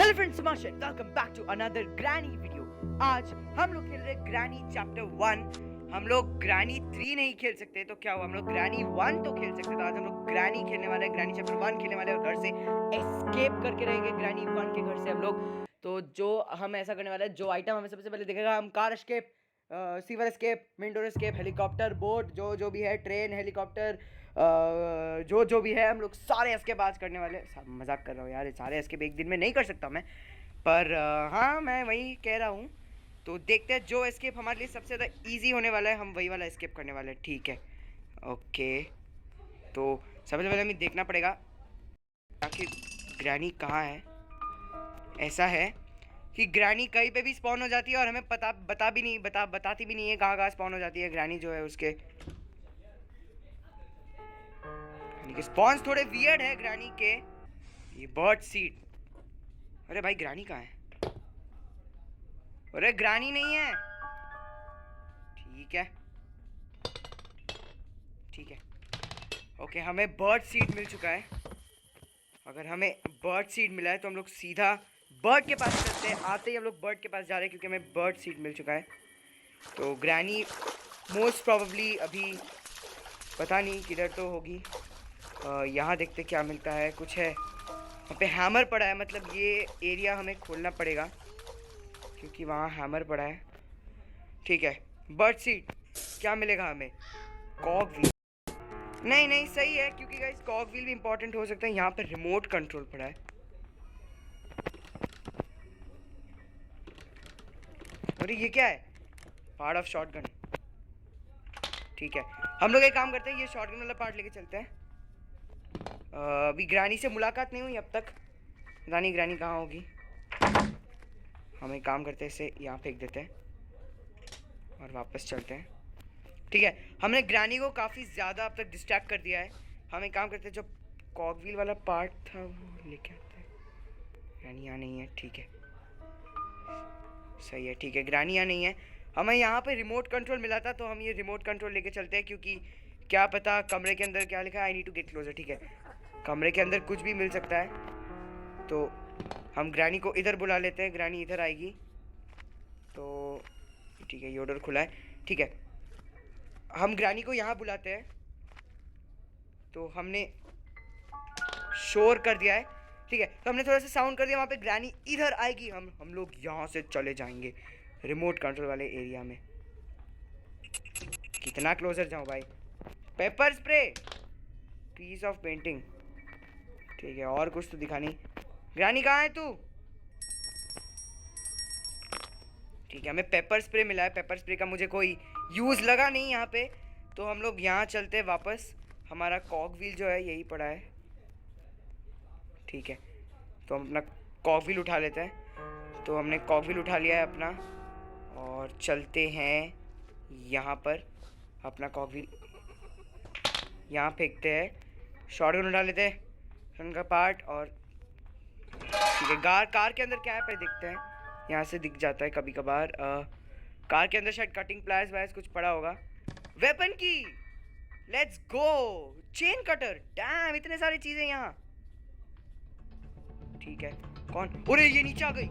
Hello friends, Masha welcome back to another granny video. आज हम लोग खेल रहे ग्रैनी चैप्टर 1। हम लोग ग्रैनी 3 नहीं खेल सकते तो क्या हुआ, हम लोग ग्रैनी 1 तो खेल सकते। तो आज हम लोग ग्रैनी खेलने वाले हैं, ग्रैनी चैप्टर 1 खेलने वाले हैं और घर से एस्केप करके रहेंगे ग्रैनी 1 के घर से हम लोग। तो जो हम ऐसा करने वाले हैं, जो आइटम हमें सबसे पहले दिखेगा, हम car escape, sewer escape, main door escape, helicopter, boat, जो भी है, ट्रेन, हेलीकॉप्टर, जो भी है, हम लोग सारे एस्केप आज करने वाले। मजाक कर रहा हूँ यार, सारे एस्केप एक दिन में नहीं कर सकता मैं, पर हाँ मैं वही कह रहा हूँ। तो देखते हैं जो एस्केप हमारे लिए सबसे ज़्यादा इजी होने वाला है, हम वही वाला एस्केप करने वाले हैं। ठीक है, ओके। तो सबसे पहले हमें देखना पड़ेगा आखिर ग्रैनी कहाँ है। ऐसा है कि ग्रैनी कहीं पे भी स्पॉन हो जाती है और हमें बताती भी नहीं है कहाँ स्पॉन हो जाती है ग्रैनी जो है उसके। स्पॉन्स थोड़े वियर्ड है ग्रैनी के। ये बर्ड सीड, अरे भाई ग्रैनी कहाँ है? अरे ग्रैनी नहीं है। ठीक है ओके, हमें बर्ड सीड मिल चुका है। अगर हमें बर्ड सीड मिला है तो हम लोग सीधा बर्ड के पास चलते हैं। आते ही हम लोग बर्ड के पास जा रहे हैं क्योंकि हमें बर्ड सीड मिल चुका है। तो ग्रैनी मोस्ट प्रोबेबली अभी पता नहीं किधर तो होगी। यहाँ देखते क्या मिलता है। कुछ है वहाँ पे, हैमर पड़ा है, मतलब ये एरिया हमें खोलना पड़ेगा क्योंकि वहाँ हैमर पड़ा है। ठीक है, बर्ड सीड क्या मिलेगा हमें? कॉग व्हील। नहीं सही है क्योंकि गाइस कॉग व्हील भी इंपॉर्टेंट हो सकता है। यहाँ पे रिमोट कंट्रोल पड़ा है। अरे ये क्या है? Part of shotgun. ठीक है, हम लोग एक काम करते हैं, ये शॉटगन वाला पार्ट लेके चलते हैं। अभी ग्रैनी से मुलाकात नहीं हुई अब तक, पता नहीं ग्रैनी कहाँ होगी। हम एक काम करते हैं, इसे यहाँ फेंक देते हैं और वापस चलते हैं। ठीक है, हमने ग्रैनी को काफ़ी ज़्यादा अब तक डिस्ट्रैक्ट कर दिया है। हम एक काम करते हैं, जो कॉगव्हील वाला पार्ट था वो लेके आते हैं। ग्रैनी यहाँ नहीं है, ठीक है सही है। ठीक है, ग्रैनी यहाँ नहीं है। हमें यहाँ पे रिमोट कंट्रोल मिला था तो हम ये रिमोट कंट्रोल लेके चलते हैं क्योंकि क्या पता कमरे के अंदर क्या लिखा है। I need to get closer. ठीक है, कमरे के अंदर कुछ भी मिल सकता है। तो हम ग्रैनी को इधर बुला लेते हैं, ग्रैनी इधर आएगी तो ठीक है। ये डोर खुला है, ठीक है। हम ग्रैनी को यहाँ बुलाते हैं। तो हमने शोर कर दिया है, ठीक है। तो हमने थोड़ा सा साउंड कर दिया, वहाँ पे ग्रैनी इधर आएगी। हम लोग यहाँ से चले जाएंगे रिमोट कंट्रोल वाले एरिया में। कितना क्लोजर जाऊँ भाई? Pepper spray, piece of painting, ठीक है। और कुछ तो दिखा नहीं। ग्रैनी कहाँ है तू? ठीक है, हमें पेपर स्प्रे मिला है। पेपर स्प्रे का मुझे कोई यूज़ लगा नहीं यहाँ पे, तो हम लोग यहाँ चलते हैं वापस। हमारा कॉग व्हील जो है यही पड़ा है, ठीक है। तो हम अपना कॉग व्हील उठा लेते हैं। तो हमने कॉग व्हील उठा लिया है अपना और चलते हैं यहाँ पर। अपना कॉग व्हील यहाँ फेंकते हैं, शॉटगन उठा लेते हैं, शॉटगन का पार्ट। और ठीक है, कार के अंदर क्या है पे देखते हैं। यहाँ से दिख जाता है कभी कभार। कार के अंदर शायद कटिंग प्लायर्स वायर्स कुछ पड़ा होगा। वेपन की, let's go. Chain cutter, dam इतने सारी चीजें यहाँ। ठीक है, कौन? अरे ये नीचे आ गई।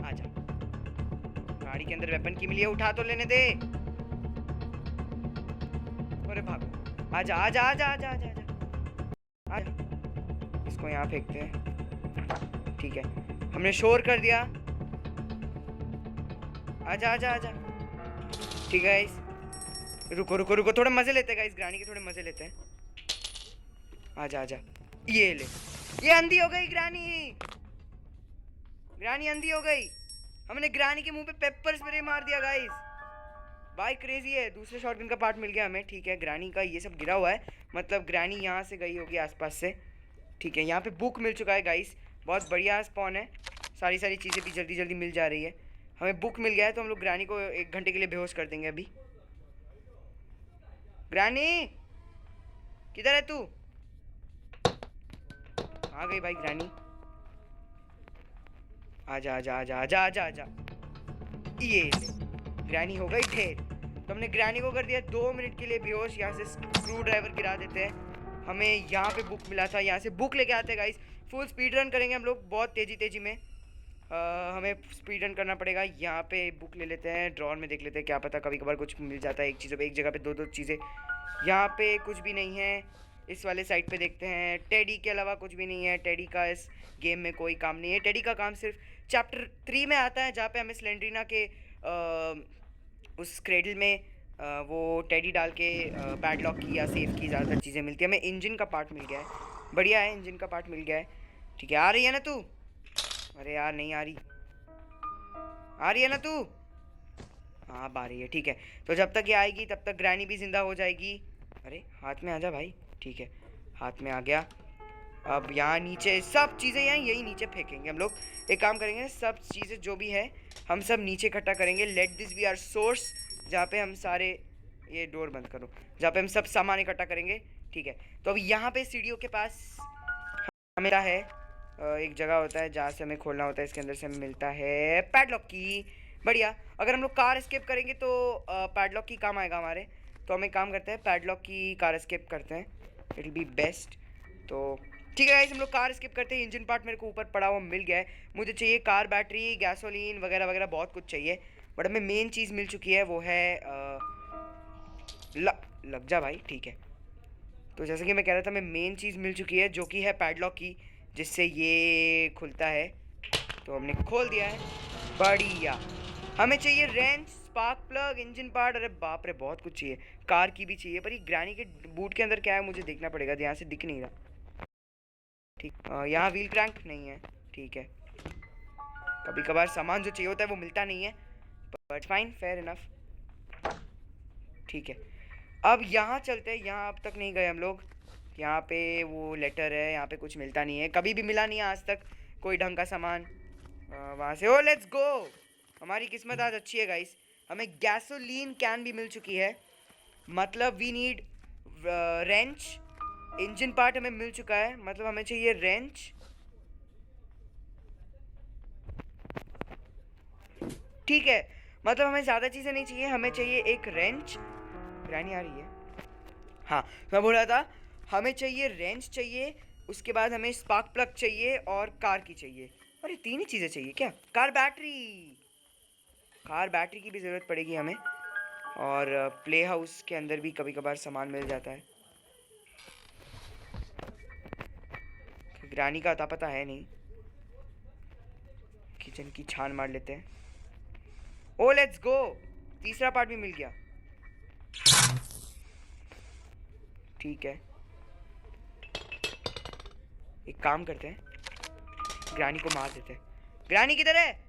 आजा, गाड़ी के अंदर वेपन की मिली है, उठा तो लेने दे। अरे भागो, आजा आजा आजा आजा आजा आजा आजा। इसको यहाँ फेंकते हैं, ठीक है। हमने शोर कर दिया, आजा आजा आजा। ठीक है गाइस, रुको, थोड़े मजे लेते हैं गाइस, ग्रैनी के थोड़े मजे लेते हैं। आजा आजा, ये ले। ये अंधी हो गई ग्रैनी अंधी हो गई। हमने ग्रैनी के मुंह पे पेपर स्प्रे मार दिया गाइस। भाई क्रेजी है। दूसरे शॉटगन का पार्ट मिल गया हमें, ठीक है। ग्रैनी का ये सब गिरा हुआ है, मतलब ग्रैनी यहाँ से गई होगी आसपास से, ठीक है। यहाँ पे बुक मिल चुका है गाइस, बहुत बढ़िया स्पॉन है। सारी चीज़ें भी जल्दी मिल जा रही है। हमें बुक मिल गया है तो हम लोग ग्रैनी को 1 घंटे के लिए बेहोश कर देंगे अभी। ग्रैनी किधर है तू? आ गई भाई ग्रैनी, आजा आजा आजा आजा आजा आजा। ये ले, ग्रैनी हो गई ढेर। तो हमने ग्रैनी को कर दिया 2 मिनट के लिए बेहोश। यहाँ से स्क्रू ड्राइवर गिरा देते हैं। हमें यहाँ पे बुक मिला था, यहाँ से बुक लेके आते हैं गाइस। फुल स्पीड रन करेंगे हम लोग बहुत तेज़ी में। हमें स्पीड रन करना पड़ेगा। यहाँ पे बुक ले लेते हैं, ड्रॉर में देख लेते हैं, क्या पता कभी कभार कुछ मिल जाता है। एक जगह पे दो चीज़ें। यहाँ पे कुछ भी नहीं है। इस वाले साइड पे देखते हैं। टेडी के अलावा कुछ भी नहीं है। टेडी का इस गेम में कोई काम नहीं है। टेडी का काम सिर्फ चैप्टर 3 में आता है, जहाँ पे हमें स्लेंड्रीना के उस क्रेडल में वो टेडी डाल के पैडलॉक की या सेफ की ज़्यादातर चीज़ें मिलती है। हमें इंजन का पार्ट मिल गया है, बढ़िया है, इंजन का पार्ट मिल गया है। ठीक है, आ रही है ना तू? अरे यार नहीं आ रही। आ रही है ना तू? हाँ अब आ रही है, ठीक है। तो जब तक ये आएगी तब तक ग्रैनी भी जिंदा हो जाएगी। अरे हाथ में आ जा भाई। ठीक है, हाथ में आ गया। अब यहाँ नीचे सब चीज़ें यहाँ यही नीचे फेंकेंगे हम लोग। एक काम करेंगे, सब चीज़ें जो भी है हम सब नीचे इकट्ठा करेंगे। Let this be our source, जहाँ पे हम सारे, ये डोर बंद करो, जहाँ पे हम सब सामान इकट्ठा करेंगे। ठीक है, तो अब यहाँ पे सीढ़ियों के पास हमें है एक जगह होता है जहाँ से हमें खोलना होता है। इसके अंदर से हमें मिलता है पैडलॉक की। बढ़िया, अगर हम लोग कार एस्केप करेंगे तो पैडलॉक की काम आएगा हमारे। तो हम एक काम करते हैं, पैडलॉक की कार एस्केप करते हैं, इट विल बी बेस्ट। तो ठीक है गाइस, हम लोग कार स्किप करते हैं। इंजन पार्ट मेरे को ऊपर पड़ा हुआ मिल गया है। मुझे चाहिए कार, बैटरी, गैसोलीन वगैरह वगैरह बहुत कुछ चाहिए। बट हमें मेन चीज़ मिल चुकी है, वो है लग जा भाई। ठीक है, तो जैसे कि मैं कह रहा था, हमें मेन चीज़ मिल चुकी है जो कि है पैडलॉक की, जिससे ये खुलता है। तो हमने खोल दिया है, बढ़िया। हमें चाहिए wrench, spark plug, engine part. अरे बाप रे, बहुत कुछ चाहिए। कार की भी चाहिए, पर ये ग्रैनी के बूट के अंदर क्या है मुझे देखना पड़ेगा, यहाँ से दिख नहीं रहा। ठीक, यहाँ व्हील क्रैंक नहीं है। ठीक है, कभी कभार सामान जो चाहिए होता है वो मिलता नहीं है, बट फाइन, फेयर इनफ। ठीक है, अब यहाँ चलते हैं। यहाँ अब तक नहीं गए हम लोग। यहाँ पे वो लेटर है, यहाँ पे कुछ मिलता नहीं है, कभी भी मिला नहीं है आज तक कोई ढंग का सामान। वहाँ से ओ लेट्स गो, हमारी किस्मत आज अच्छी है गाइस। हमें गैसोलीन कैन भी मिल चुकी है, मतलब we need wrench. Engine part हमें मिल चुका है, मतलब हमें चाहिए रेंच। ठीक है, मतलब हमें ज़्यादा चीज़ें नहीं चाहिए, हमें चाहिए एक रेंच। ग्रैनी आ रही है? हाँ, मैं बोल रहा था हमें चाहिए रेंच चाहिए, उसके बाद हमें स्पार्क प्लग चाहिए और कार की चाहिए। अरे तीन ही चीज़ें चाहिए क्या? कार बैटरी की भी ज़रूरत पड़ेगी हमें। और प्ले हाउस के अंदर भी कभी कभार सामान मिल जाता है। ग्रैनी का अता पता है नहीं। किचन की छान मार लेते हैं। ओ लेट्स गो, तीसरा पार्ट भी मिल गया। ठीक है, एक काम करते हैं, ग्रैनी को मार देते हैं। ग्रैनी किधर है?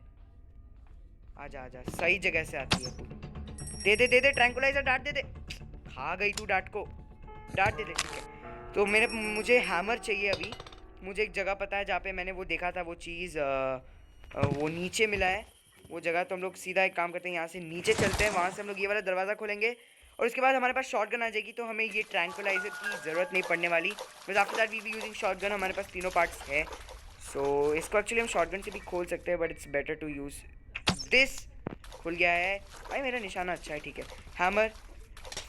आजा आजा, सही जगह से आती है तू। दे दे ट्रैंकुलाइजर, डांट दे दे। खा गई तू डांट को, डांट दे दे। ठीक है, तो मुझे हैमर चाहिए अभी। मुझे एक जगह पता है जहाँ पे मैंने वो देखा था, वो चीज़ वो नीचे मिला है वो जगह। तो हम लोग सीधा एक काम करते हैं, यहाँ से नीचे चलते हैं, वहाँ से हम लोग ये वाला दरवाज़ा खोलेंगे और उसके बाद हमारे पास शॉटगन आ जाएगी। तो हमें ये ट्रैंकुलाइजर की ज़रूरत नहीं पड़ने वाली। बस after that we be using shotgun. हमारे पास तीनों पार्ट्स है, सो इसको एक्चुअली हम शॉटगन से भी खोल सकते हैं, but it's better to use this. खुल गया है भाई, मेरा निशाना अच्छा है। ठीक है, हैमर,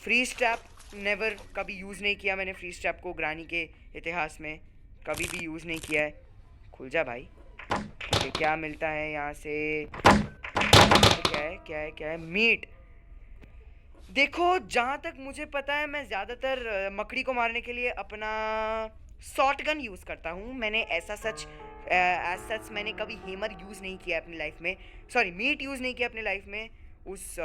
फ्रीज ट्रैप, नेवर कभी यूज़ नहीं किया मैंने फ्रीज ट्रैप को ग्रैनी के इतिहास में, कभी भी यूज़ नहीं किया है। खुल जा भाई। ठीक है, क्या मिलता है यहाँ से? क्या है? मीट। देखो, जहाँ तक मुझे पता है मैं ज़्यादातर मकड़ी को मारने के लिए अपना शॉटगन यूज़ करता हूँ। मैंने ऐसा सच मैंने कभी हेमर यूज़ नहीं किया अपनी लाइफ में। सॉरी, मीट यूज़ नहीं किया अपनी लाइफ में उस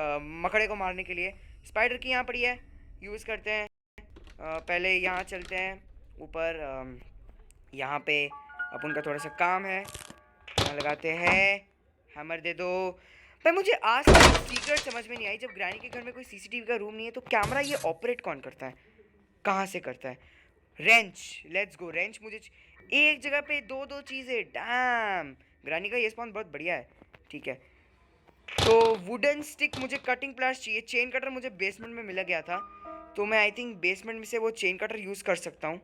मकड़े को मारने के लिए। स्पाइडर की यहाँ पड़ी है, यूज़ करते हैं। पहले यहाँ चलते हैं ऊपर। यहाँ पे अपन का थोड़ा सा काम है, यहाँ लगाते हैं। हैमर दे दो भाई। मुझे आज तक सीक्रेट समझ में नहीं आई, जब ग्रैनी के घर में कोई सीसीटीवी का रूम नहीं है तो कैमरा ये ऑपरेट कौन करता है, कहाँ से करता है? Wrench, let's go. रेंच मुझे एक जगह पे दो चीज़ें, डैम। ग्रैनी का ये स्पॉन बहुत बढ़िया है। ठीक है, तो वुडन स्टिक, मुझे कटिंग प्लास चाहिए। चेन कटर मुझे बेसमेंट में मिला गया था, तो मैं आई थिंक बेसमेंट में से वो चेन कटर यूज़ कर सकता हूँ।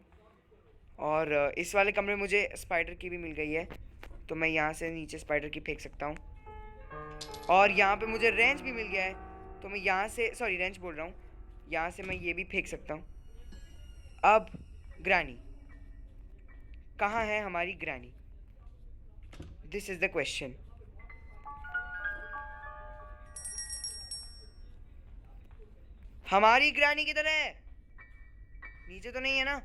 और इस वाले कमरे में मुझे स्पाइडर की भी मिल गई है, तो मैं यहाँ से नीचे स्पाइडर की फेंक सकता हूँ। और यहाँ पे मुझे रेंच भी मिल गया है, तो मैं यहाँ से, सॉरी रेंच बोल रहा हूँ, यहाँ से मैं ये भी फेंक सकता हूँ। अब ग्रैनी, कहाँ है हमारी granny? This is the question. हमारी ग्रैनी किधर है? नीचे तो नहीं है ना?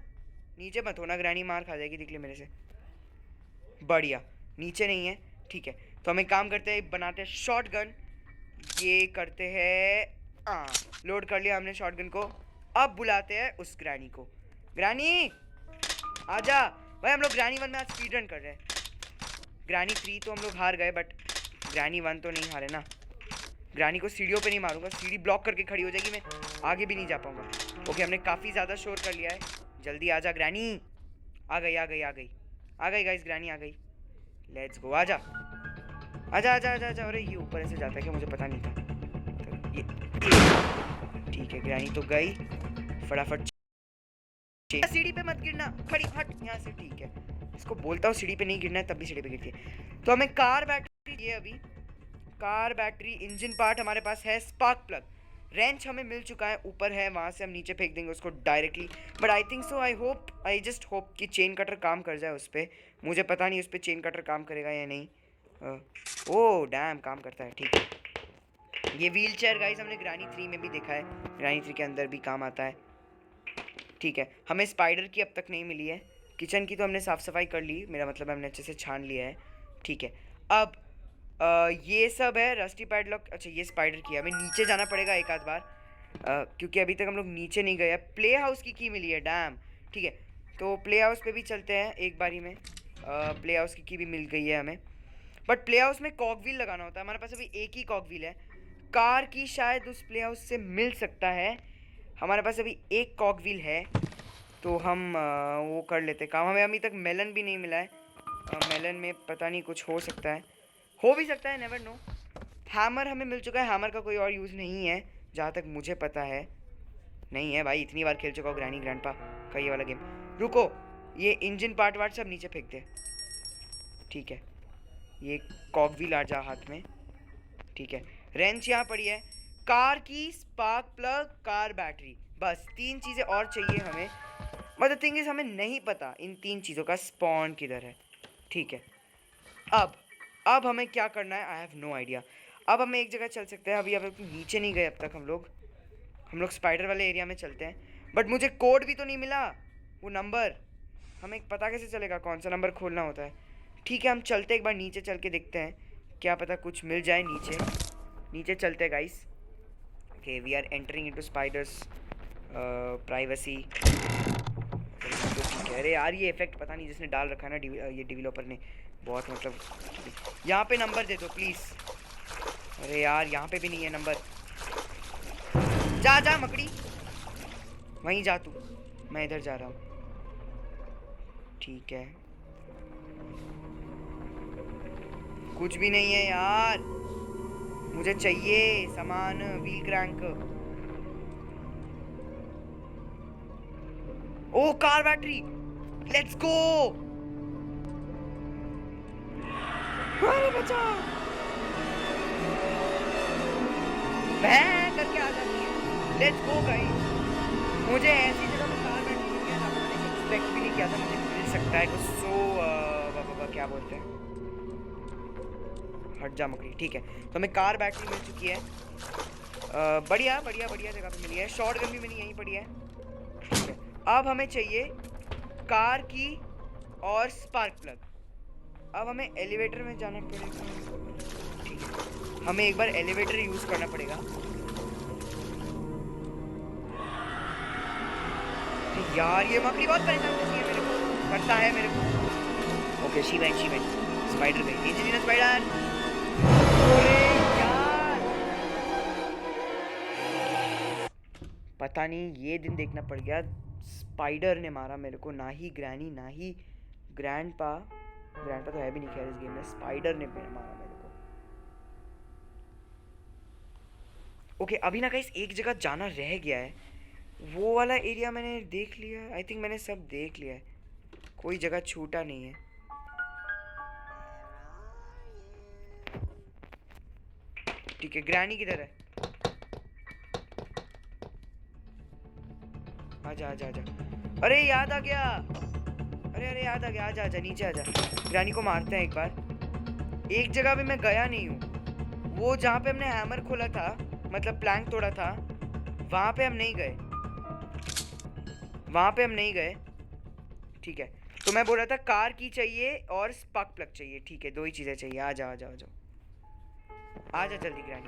नीचे मत होना, ग्रैनी मार खा जाएगी, देख ले मेरे से। बढ़िया, नीचे नहीं है, ठीक है। तो हम एक काम करते हैं, बनाते हैं शॉटगन। ये करते हैं, लोड कर लिया हमने शॉटगन को। अब बुलाते हैं उस ग्रैनी को। ग्रैनी आजा भाई, हम लोग ग्रैनी 1 में आज स्पीड रन कर रहे हैं। ग्रैनी 3 तो हम लोग हार गए, बट ग्रैनी 1 तो नहीं हारे ना। ग्रैनी को सीढ़ियों पे नहीं मारूंगा, सीढ़ी ब्लॉक करके खड़ी हो जाएगी, मैं आगे भी नहीं जा पाऊंगा। ओके, हमने काफ़ी ज़्यादा शोर कर लिया है। जल्दी आजा ग्रैनी। आ गई आ गई आ गई आ गई गाइस, ग्रैनी आ गई। लेट्स गो, आजा आजा आजा आजा आजा। अरे ये ऊपर ऐसे जाता है क्या? मुझे पता नहीं था। तो ये ठीक है, ग्रैनी तो गई। फटाफट सीढ़ी पे मत गिरना, खड़ी हट यहाँ से, ठीक है। इसको बोलता हूँ सीढ़ी पे नहीं गिरना है, तब भी सीढ़ी पे गिरती है। तो हमें कार बैटरी, ये अभी कार बैटरी, इंजन पार्ट हमारे पास है, स्पार्क प्लग, रेंच हमें मिल चुका है, ऊपर है, वहाँ से हम नीचे फेंक देंगे उसको directly. But I think so, I just hope कि चेन कटर काम कर जाए उस पर। मुझे पता नहीं उस पर चेन कटर काम करेगा या नहीं। ओह डैम, काम करता है, ठीक है। ये व्हील चेयर गाइस हमने ग्रैनी 3 में भी देखा है, ग्रैनी 3 के अंदर भी काम आता है, ठीक है। हमें स्पाइडर की अब तक नहीं मिली है। किचन की तो हमने साफ़ सफाई कर ली, मेरा मतलब हमने अच्छे से छान लिया है, ठीक है। अब ये सब है रस्टी पैडलॉक। अच्छा, ये स्पाइडर की है, हमें नीचे जाना पड़ेगा एक आध बार, क्योंकि अभी तक हम लोग नीचे नहीं गए। प्ले हाउस की मिली है, डैम, ठीक है। तो प्ले हाउस पे भी चलते हैं एक बारी में। प्ले हाउस की भी मिल गई है हमें, बट प्ले हाउस में कॉक व्हील लगाना होता है। हमारे पास अभी एक ही कॉक व्हील है। कार की शायद उस प्ले हाउस से मिल सकता है। हमारे पास अभी एक कॉक व्हील है, तो हम वो कर लेते काम। हमें अभी तक मेलन भी नहीं मिला है। मेलन में पता नहीं कुछ हो सकता है, हो भी सकता है, नेवर नो। हैमर हमें मिल चुका है, हैमर का कोई और यूज़ नहीं है जहाँ तक मुझे पता है। नहीं है भाई, इतनी बार खेल चुका हूँ ग्रैनी ग्रैंडपा का ये वाला गेम। रुको, ये इंजन पार्ट वार्ट सब नीचे फेंक दे, ठीक है। ये कॉक व्हील आ जा हाथ में, ठीक है। रेंच यहाँ पड़ी है, कार की, स्पार्क प्लग, कार बैटरी, बस 3 चीज़ें और चाहिए हमें। मतलब थिंग इज, हमें नहीं पता इन 3 चीज़ों का स्पॉन किधर है, ठीक है। अब हमें क्या करना है, आई हैव नो आइडिया। अब हमें एक जगह चल सकते हैं, अभी अब नीचे नहीं गए अब तक हम लोग स्पाइडर वाले एरिया में चलते हैं। बट मुझे कोड भी तो नहीं मिला, वो नंबर हमें पता कैसे चलेगा कौन सा नंबर खोलना होता है। ठीक है, हम चलते एक बार नीचे चल के देखते हैं, क्या पता कुछ मिल जाए। नीचे चलते हैं guys. Okay, we are entering into spider's privacy. ठीक है। अरे यार, ये इफेक्ट पता नहीं जिसने डाल रखा है ना, ये डेवलपर ने, बहुत मतलब। यहाँ पे नंबर दे दो प्लीज़। अरे यार, यहाँ पे भी नहीं है नंबर। जा जा मकड़ी, वहीं जा तू, मैं इधर जा रहा हूँ, ठीक है। कुछ भी नहीं है यार, मुझे चाहिए सामान, व्हील क्रैंक। ओ कार बैटरी, लेट्स गो। अरे बचा, मैं करके आ जाती है। Let's go guys. मुझे ऐसी जगह पे कार बैटरी मिल गया, मैंने एक्सपेक्ट भी नहीं किया था मुझे मिल सकता है कुछ। सो क्या बोलते हैं, हट जा मकड़ी, ठीक है। तो हमें कार बैटरी मिल चुकी है, बढ़िया बढ़िया बढ़िया जगह पे मिली है। शॉर्ट गन भी मैंने यहीं पड़ी है, ठीक है। अब हमें चाहिए कार की और स्पार्क प्लग। अब हमें एलिवेटर में जाना पड़ेगा, ठीक है। हमें एक बार एलिवेटर यूज़ करना पड़ेगा। यार ये मकड़ी बहुत परेशान करती है मेरे को, करता है मेरे को। ओके, शी वेंट स्पाइडर गई, इंजीनियर स्पाइडर। अरे यार, पता नहीं ये दिन देखना पड़ गया, स्पाइडर ने मारा मेरे को, ना ही ग्रैनी ना ही ग्रैंडपा तो है भी नहीं खैर इस गेम में, स्पाइडर ने मारा मेरे को। ओके, अभी ना गाइस एक जगह जाना रह गया है, वो वाला एरिया मैंने देख लिया है। आई थिंक मैंने सब देख लिया है, कोई जगह छूटा नहीं है। ठीक है, ग्रैनी किधर है? आजा आजा आजा। अरे याद आ गया, अरे याद आ गया, आजा आजा नीचे आजा, ग्रैनी को मारते हैं एक बार। एक जगह भी मैं गया नहीं हूँ, वो जहाँ पे हमने हैमर खोला था, मतलब प्लैंक तोड़ा था, वहाँ पे हम नहीं गए, वहाँ पे हम नहीं गए। ठीक है, तो मैं बोल रहा था कार की चाहिए और स्पार्क प्लग चाहिए। ठीक है, दो ही चीज़ें चाहिए। आ जाओ आ जाओ आ जाओ, आ जा जल्दी ग्रैनी।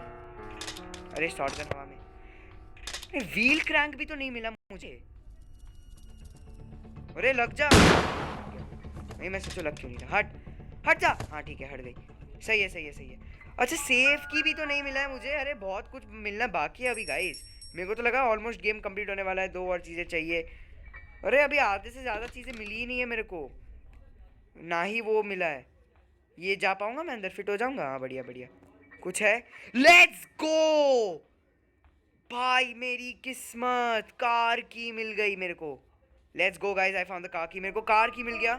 अरे शॉट गन हवा में। व्हील क्रैंक भी तो नहीं मिला मुझे। अरे लग जा। नहीं मैं सोचो लग क्यों नहीं रहा। हट हट जा। हाँ ठीक है, हट गई। सही है सही है सही है। अच्छा सेफ की भी तो नहीं मिला है मुझे। अरे बहुत कुछ मिलना बाकी है अभी गाइस। मेरे को तो लगा ऑलमोस्ट गेम कंप्लीट होने वाला है, दो और चीज़ें चाहिए। अरे अभी आधे से ज़्यादा चीज़ें मिली ही नहीं है मेरे को, ना ही वो मिला है। ये जा पाऊंगा मैं अंदर, फिट हो जाऊंगा? हाँ बढ़िया बढ़िया। कुछ है? लेट्स गो भाई, मेरी किस्मत, कार की मिल गई मेरे को। Let's go guys, I found the car की। मेरे को कार की मिल गया।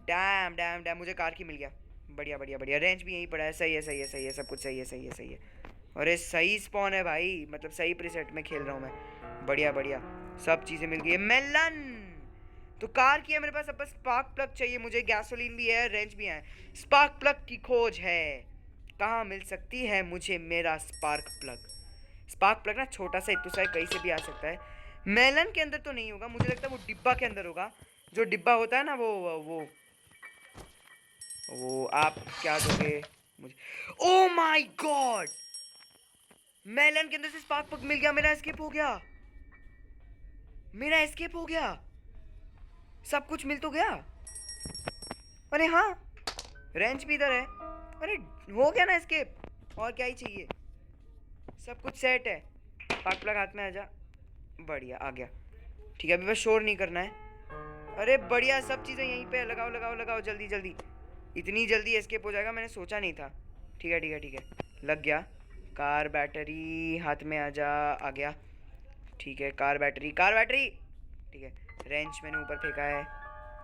डैम डैम डैम, मुझे कार की मिल गया। बढ़िया बढ़िया बढ़िया। रेंज भी यहीं पड़ा है। सही है सही है सही है, सब कुछ सही है सही है सही है। अरे सही स्पॉन है भाई, मतलब सही प्रीसेट में खेल रहा हूँ मैं। बढ़िया बढ़िया, सब चीज़ें मिल गई है। मेलन तो कार की है मेरे पास। अब बस स्पार्क प्लग चाहिए मुझे। गैसोलीन भी है, रेंज भी है। स्पार्क प्लग की खोज है। कहाँ मिल सकती है मुझे मेरा स्पार्क प्लग? स्पार्क प्लग ना छोटा सा इतना सा कहीं से भी आ सकता है। मेलन के अंदर तो नहीं होगा, मुझे लगता है वो डिब्बा के अंदर होगा। जो डिब्बा होता है ना, वो आप क्या दोगे मुझे? ओ माय गॉड, मेलन के अंदर से स्पार्क प्लग मिल गया। मेरा एस्केप हो गया, मेरा एस्केप हो गया। सब कुछ मिल तो गया। अरे हाँ, रेंच भी इधर है। अरे हो गया ना एस्केप, और क्या ही चाहिए? सब कुछ सेट है। स्पार्क प्लग हाथ में आ जा। बढ़िया आ गया। ठीक है, अभी बस शोर नहीं करना है। अरे बढ़िया, सब चीज़ें यहीं पे लगाओ लगाओ लगाओ, जल्दी जल्दी। इतनी जल्दी एस्केप हो जाएगा मैंने सोचा नहीं था। ठीक है ठीक है ठीक है, लग गया। कार बैटरी हाथ में आ जा। आ गया। ठीक है, कार बैटरी कार बैटरी। ठीक है, रेंच मैंने ऊपर फेंका है।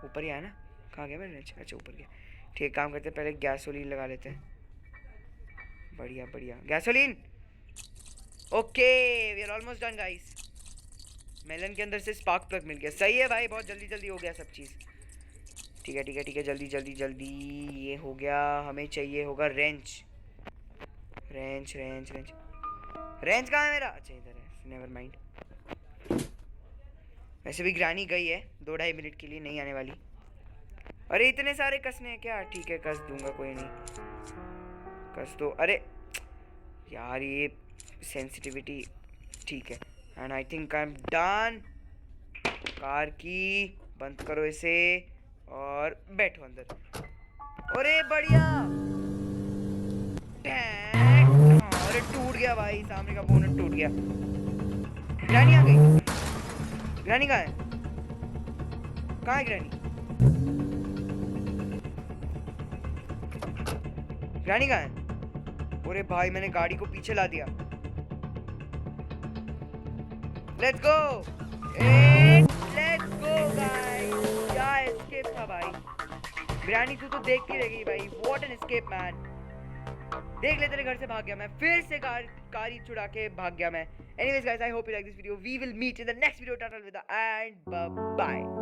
ऊपर ही आया ना? कहाँ गया मेरा रेंच? अच्छा ऊपर गया। ठीक है, काम करते हैं, पहले गैसोलीन लगा लेते हैं। बढ़िया बढ़िया, gasoline. Okay, we are almost done guys. Melon के अंदर से स्पार्क प्लग मिल गया। सही है भाई, बहुत जल्दी जल्दी हो गया सब चीज़। ठीक है ठीक है ठीक है, जल्दी जल्दी जल्दी। ये हो गया। हमें चाहिए होगा wrench. Wrench wrench wrench wrench कहाँ है मेरा? अच्छा इधर है, नेवर माइंड। वैसे भी ग्रानी गई है 2-2.5 मिनट के लिए, नहीं आने वाली। अरे इतने सारे कसने हैं क्या? ठीक है कस दूंगा, कोई नहीं, कस दो। अरे यार ये सेंसिटिविटी। ठीक है, and I think I am done. Car की बंद करो इसे और बैठो अंदर। अरे बढ़िया। अरे टूट गया भाई, सामने का बोनट टूट गया। ग्रैनी आ गई। ग्रैनी कहाँ है? कहाँ है ग्रैनी? ग्रैनी कहाँ है? अरे भाई मैंने गाड़ी को पीछे ला दिया। Let's go, let's go guys. क्या एस्केप था भाई। ग्रैनी तू तो देख के रह गई भाई। What an escape man. देख ले, तेरे घर से भाग गया मैं, फिर से कार ही छुड़ा के भाग गया मैं। Anyways guys, I hope you like this video. We will meet in the next video. Tata, and bye bye.